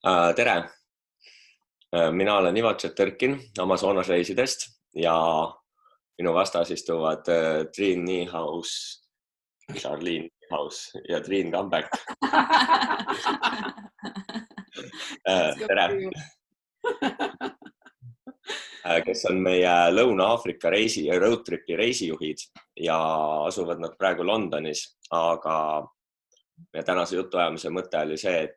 Tere! Mina olen Ivo Tšetõrkin Amazonasreisidest ja minu vastas istuvad Triin Niihaus, Charlene Niihaus ja Triin Kambek. Tere! Kes on meie Lõuna-Aafrika road-tripi reisijuhid ja asuvad nad praegu Londonis, aga meie tänase jutuajamise mõte oli see,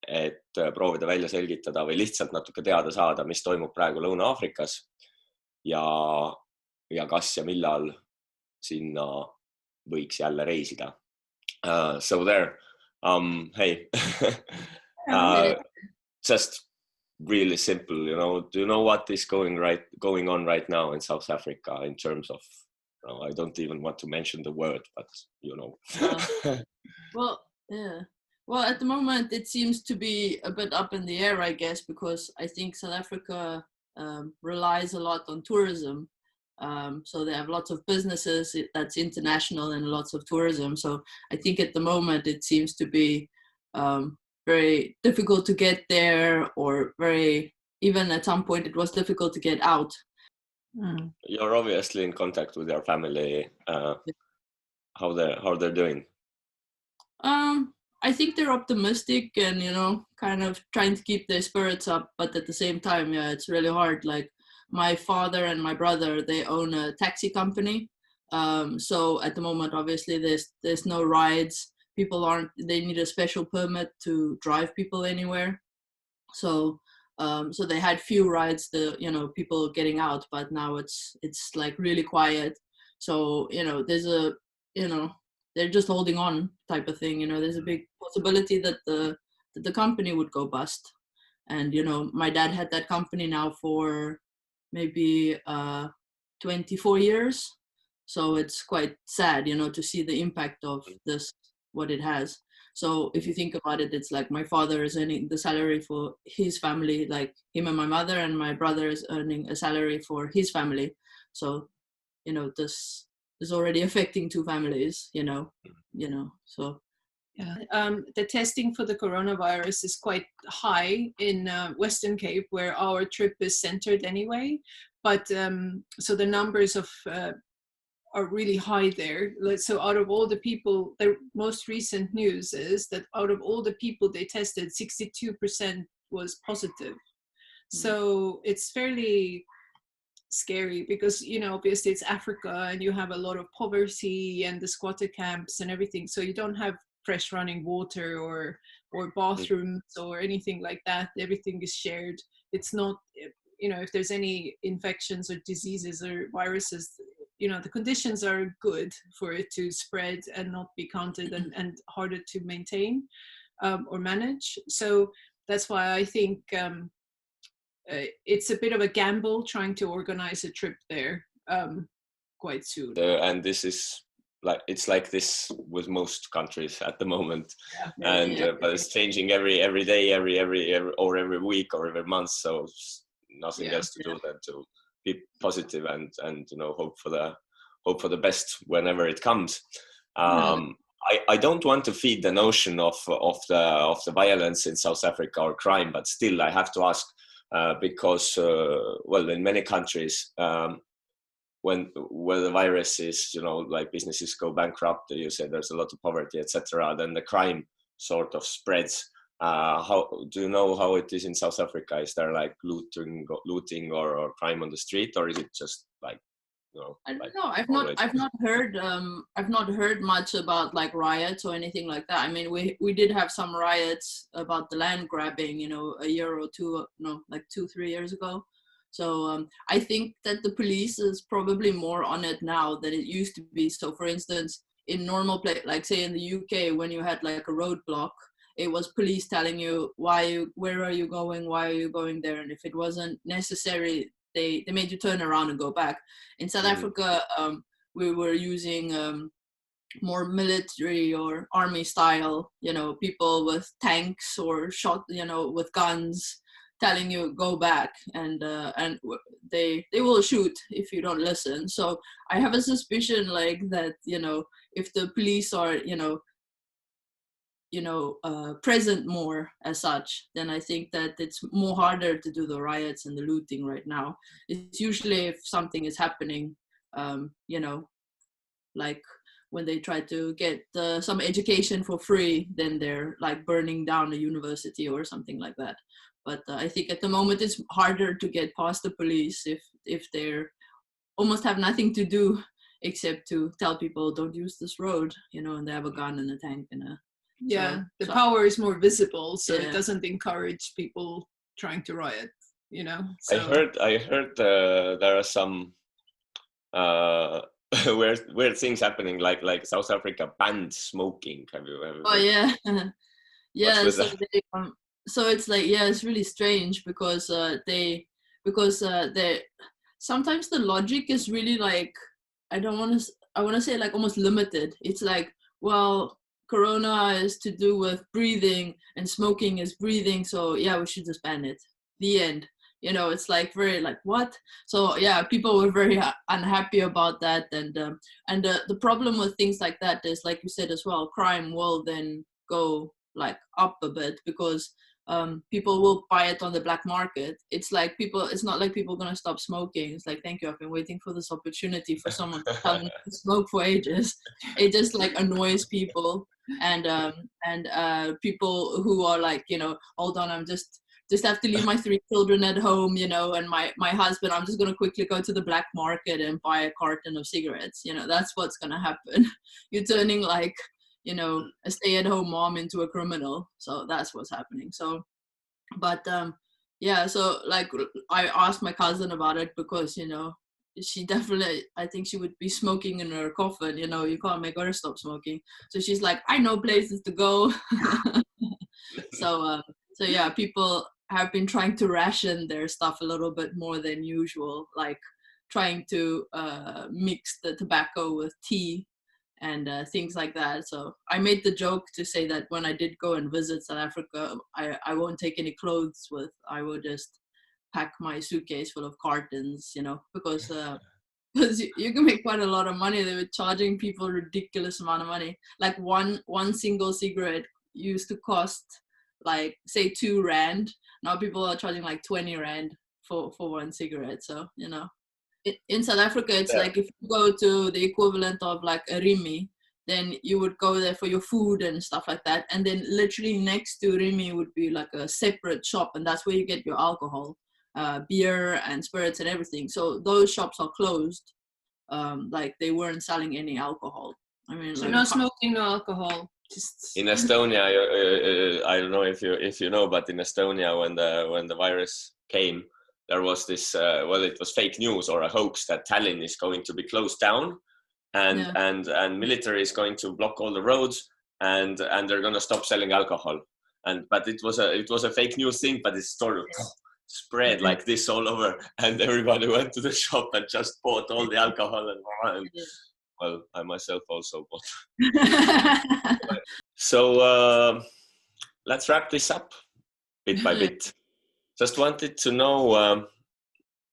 et proovida välja selgitada või lihtsalt natuke teada saada, mis toimub praegu Lõuna-Aafrikas ja kas ja millal sinna võiks jälle reisida. So there, hey, just really simple, do you know what is going on right now in South Africa in terms of, I don't even want to mention the word, but Well, yeah. Well, at the moment, it seems to be a bit up in the air, I guess, because I think South Africa relies a lot on tourism. So they have lots of businesses that's international and lots of tourism. So I think at the moment, it seems to be very difficult to get there, or even at some point, it was difficult to get out. You're obviously in contact with your family. How they're doing? I think they're optimistic and, kind of trying to keep their spirits up. But at the same time, yeah, it's really hard. Like my father and my brother, they own a taxi company. So at the moment, obviously, there's no rides. They need a special permit to drive people anywhere. So they had few rides, people getting out, but now it's like really quiet. So, there's they're just holding on type of thing. There's a big possibility that the company would go bust. And, my dad had that company now for maybe 24 years. So it's quite sad, to see the impact of this, what it has. So if you think about it, it's like my father is earning the salary for his family, like him and my mother, and my brother is earning a salary for his family. So, this is already affecting two families, so. Yeah. The testing for the coronavirus is quite high in Western Cape, where our trip is centered anyway. But so the numbers are really high there. So out of all the people, the most recent news is that out of all the people they tested, 62% was positive. So it's fairly scary because, obviously it's Africa and you have a lot of poverty and the squatter camps and everything. So you don't have fresh running water or bathrooms or anything like that. Everything is shared. It's not, if there's any infections or diseases or viruses, the conditions are good for it to spread and not be counted and harder to maintain or manage. So that's why I think it's a bit of a gamble trying to organize a trip there quite soon. And this is it's like this with most countries at the moment, but it's changing every day, every week or every month. So nothing else to do than to be positive and hope for the best whenever it comes. I don't want to feed the notion of the violence in South Africa or crime, but still I have to ask. Because, in many countries, where the virus is, like businesses go bankrupt, you say there's a lot of poverty, etc., then the crime sort of spreads. How do you know how it is in South Africa? Is there like looting or crime on the street, or is it just like, I don't know. I've not heard much about like riots or anything like that. I mean, we did have some riots about the land grabbing, a year or two, like 2-3 years ago. So I think that the police is probably more on it now than it used to be. So for instance, in normal like say in the UK, when you had like a roadblock, it was police telling you where are you going, why are you going there, and if it wasn't necessary, they made you turn around and go back. In South Africa, we were using more military or army style, people with tanks or with guns telling you go back, and they will shoot if you don't listen. So I have a suspicion like that, if the police are, present more as such, then I think that it's more harder to do the riots and the looting right now. It's usually if something is happening, like when they try to get some education for free, then they're like burning down a university or something like that. But I think at the moment it's harder to get past the police if they're almost have nothing to do except to tell people don't use this road, and they have a gun and a tank and a the power is more visible, so yeah. it doesn't encourage people trying to riot, So. I heard there are some weird things happening, like South Africa banned smoking. Have you ever? Oh yeah. Yeah, so it's like, it's really strange because they sometimes the logic is really like, I want to say like almost limited. It's like, well, corona is to do with breathing and smoking is breathing, so yeah, we should just ban it. The end. It's like very like, what? So yeah, people were very unhappy about that, and the problem with things like that is, like you said as well, crime will then go like up a bit because people will buy it on the black market. It's not like people are gonna stop smoking. It's like, thank you, I've been waiting for this opportunity for someone to tell me to smoke for ages. It just like annoys people, and people who are like, hold on, I'm just have to leave my 3 children at home, and my husband, I'm just going to quickly go to the black market and buy a carton of cigarettes. That's what's going to happen. You're turning like, a stay-at-home mom into a criminal. So that's what's happening. So, but so like I asked my cousin about it because, she definitely, I think she would be smoking in her coffin, you can't make her stop smoking. So she's like, I know places to go. So yeah, people have been trying to ration their stuff a little bit more than usual, like trying to mix the tobacco with tea and things like that. So I made the joke to say that when I did go and visit South Africa, I won't take any clothes with. I will just pack my suitcase full of cartons, because you can make quite a lot of money. They were charging people ridiculous amount of money. Like one single cigarette used to cost like say 2 rand. Now people are charging like 20 rand for 1 cigarette. So in South Africa it's like if you go to the equivalent of like a Rimi, then you would go there for your food and stuff like that, and then literally next to Rimi would be like a separate shop, and that's where you get your alcohol, beer and spirits and everything. So those shops are closed. Like they weren't selling any alcohol. I mean, so like, no smoking, no alcohol. Just in Estonia, I don't know if you know, but in Estonia, when the virus came, there was this it was fake news or a hoax that Tallinn is going to be closed down, and military is going to block all the roads, and they're going to stop selling alcohol. But it was a fake news thing, but it's sort of spread like this all over, and everybody went to the shop and just bought all the alcohol and well, I myself also bought. So let's wrap this up bit by bit. Just wanted to know,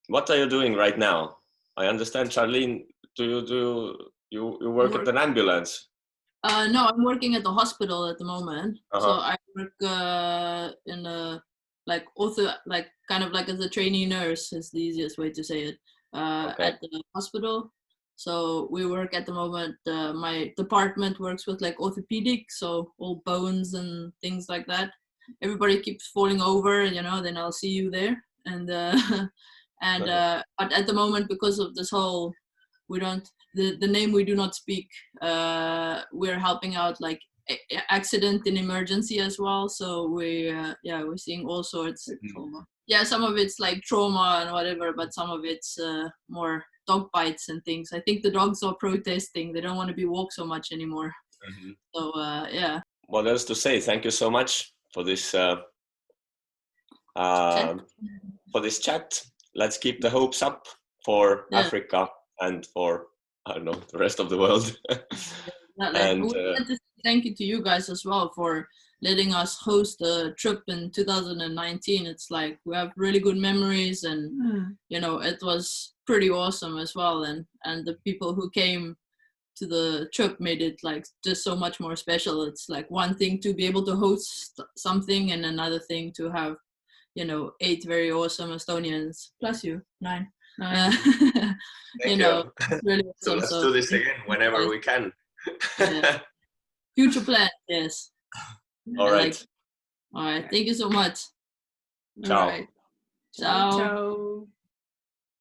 what are you doing right now? I understand, Charlene, do you work at an ambulance? No, I'm working at the hospital at the moment. So I work in a like kind of like as a trainee nurse is the easiest way to say it, at the hospital. So we work at the moment, my department works with like orthopedic, so all bones and things like that. Everybody keeps falling over, then I'll see you there. And but at the moment, because of this whole, the name we do not speak, we're helping out like accident and emergency as well. So we're seeing all sorts. Trauma. Yeah, some of it's like trauma and whatever, but some of it's more dog bites and things. I think the dogs are protesting. They don't want to be walked so much anymore. So yeah. What else to say? Thank you so much for this chat. Let's keep the hopes up for Africa and for, I don't know, the rest of the world. And thank you to you guys as well for letting us host a trip in 2019. It's like we have really good memories, and it was pretty awesome as well. And the people who came to the trip made it like just so much more special. It's like one thing to be able to host something, and another thing to have, 8 very awesome Estonians plus you 9. Thank you. Really So awesome. let's do this again whenever we can. Yeah. Future plan, yes. All right. All right. Thank you so much. Ciao. All right. Ciao. Ciao.